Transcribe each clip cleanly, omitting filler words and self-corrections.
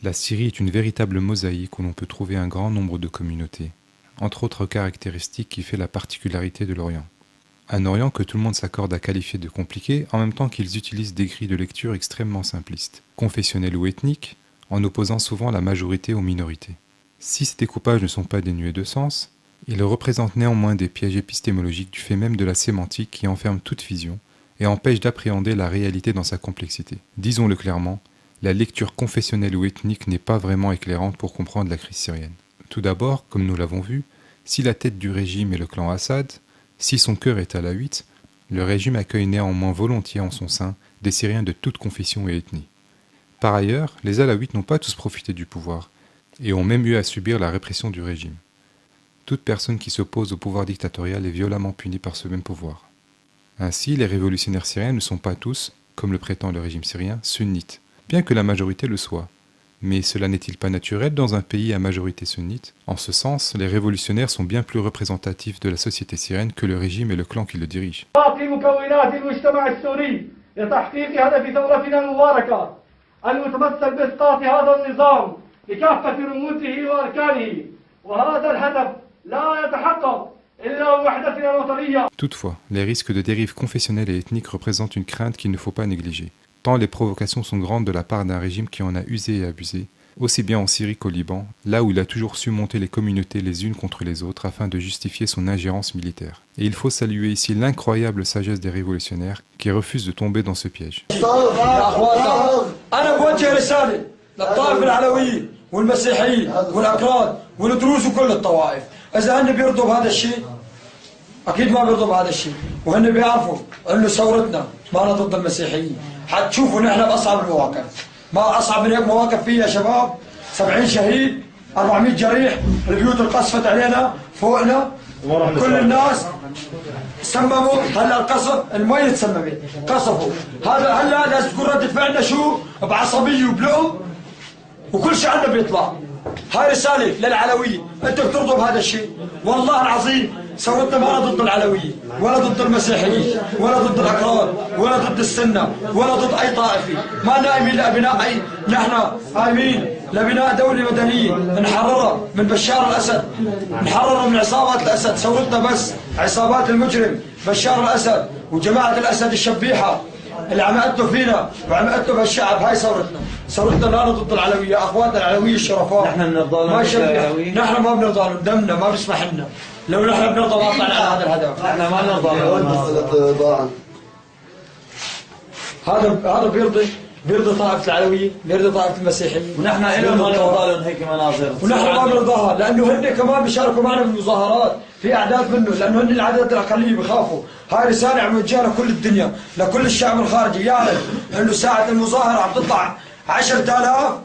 La Syrie est une véritable mosaïque où l'on peut trouver un grand nombre de communautés, entre autres caractéristiques qui fait la particularité de l'Orient. Un Orient que tout le monde s'accorde à qualifier de compliqué, en même temps qu'ils utilisent des grilles de lecture extrêmement simplistes, confessionnelles ou ethniques, en opposant souvent la majorité aux minorités. Si ces découpages ne sont pas dénués de sens, ils représentent néanmoins des pièges épistémologiques du fait même de la sémantique qui enferme toute vision et empêche d'appréhender la réalité dans sa complexité. Disons-le clairement, la lecture confessionnelle ou ethnique n'est pas vraiment éclairante pour comprendre la crise syrienne. Tout d'abord, comme nous l'avons vu, si la tête du régime est le clan Assad, si son cœur est alawite, le régime accueille néanmoins volontiers en son sein des Syriens de toute confession et ethnie. Par ailleurs, les alawites n'ont pas tous profité du pouvoir, et ont même eu à subir la répression du régime. Toute personne qui s'oppose au pouvoir dictatorial est violemment punie par ce même pouvoir. Ainsi, les révolutionnaires syriens ne sont pas tous, comme le prétend le régime syrien, sunnites, bien que la majorité le soit. Mais cela n'est-il pas naturel dans un pays à majorité sunnite? En ce sens, les révolutionnaires sont bien plus représentatifs de la société syrienne que le régime et le clan qui le dirigent. Toutefois, les risques de dérive confessionnelle et ethnique représentent une crainte qu'il ne faut pas négliger, tant les provocations sont grandes de la part d'un régime qui en a usé et abusé, aussi bien en Syrie qu'au Liban, là où il a toujours su monter les communautés les unes contre les autres afin de justifier son ingérence militaire. Et il faut saluer ici l'incroyable sagesse des révolutionnaires qui refusent de tomber dans ce piège. أكيد ما بيرضوا بهذا الشيء وهن بيعرفوا إنه ثورتنا ما أنا ضد المسيحيين حتشوفوا نحن بأصعب المواقف ما أصعب من هيك مواقف فيها يا شباب 70 شهيد 400 جريح البيوت انقصفت علينا فوقنا كل الناس سمموا هلا القصف المي تسممت قصفوا هذا هلا لازم تكون ردة فعلنا شو بعصبية وبلقم وكل شيء عنا بيطلع هاي رسالة للعلوية انتم بترضوا بهذا الشيء والله العظيم ثورتنا ما ضد العلوية ولا ضد المسيحيين ولا ضد الأكراد ولا ضد السنة ولا ضد أي طائفة ما نايمين لبناء أي نحن قايمين لبناء دولة مدنية نحررها من بشار الأسد نحررها من عصابات الأسد ثورتنا بس عصابات المجرم بشار الأسد وجماعة الأسد الشبيحة اللي عم يقتلوا فينا وعم يقتلوا بهالشعب هاي ثورتنا لا ضد العلوية أخواتنا العلوية الشرفاء نحن بنرضى ما شبيحة نحن ما بنرضى لهم دمنا ما بيسمح لنا لو نحن بنرضى ما طلعنا على هذا الهدف نحن ما نرضى هذا بيرضي طائفة العلوية بيرضي طائفة المسيحيين ونحن إلنا ما نرضى لهم هيك مناظر ونحن ما بنرضاها لأنه هن كمان بيشاركوا معنا بالمظاهرات في أعداد منه لأنه هن العدد الأقلية بخافوا هاي رسالة عم يوجهها لكل الدنيا لكل الشعب الخارجي يعرف إنه ساعة المظاهرة عم تطلع 10,000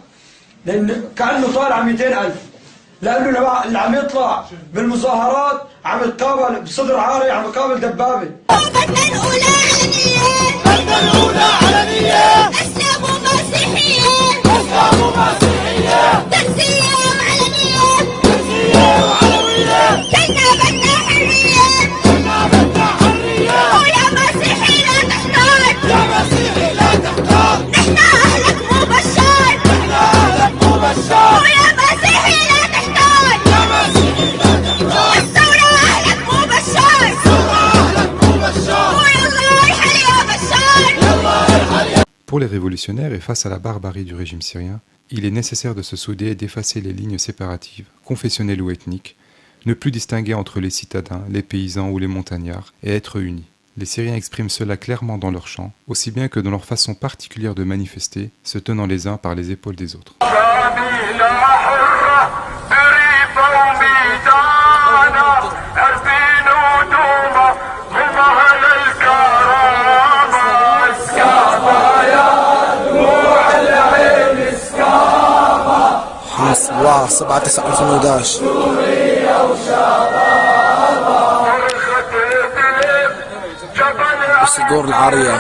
لأن كأنه طالع 200,000 لأنه اللي عم يطلع بالمظاهرات عم يتقابل بصدر عاري عم يقابل دبابة. الأولى علنية أسلام ومسيحية تنسية وعلنية وعلوية كينا بدنا حرية ويا مسيحي لا تحتار نحن أهلك مو بشار ويا مسيحي لا تحتار الثورة أهلك مو بشار ويلا ارحل يا بشار. Pour les révolutionnaires et face à la barbarie du régime syrien, il est nécessaire de se souder et d'effacer les lignes séparatives, confessionnelles ou ethniques, ne plus distinguer entre les citadins, les paysans ou les montagnards, et être unis. Les Syriens expriment cela clairement dans leurs chants, aussi bien que dans leur façon particulière de manifester, se tenant les uns par les épaules des autres. الله 7/9/2011 الصدور العارية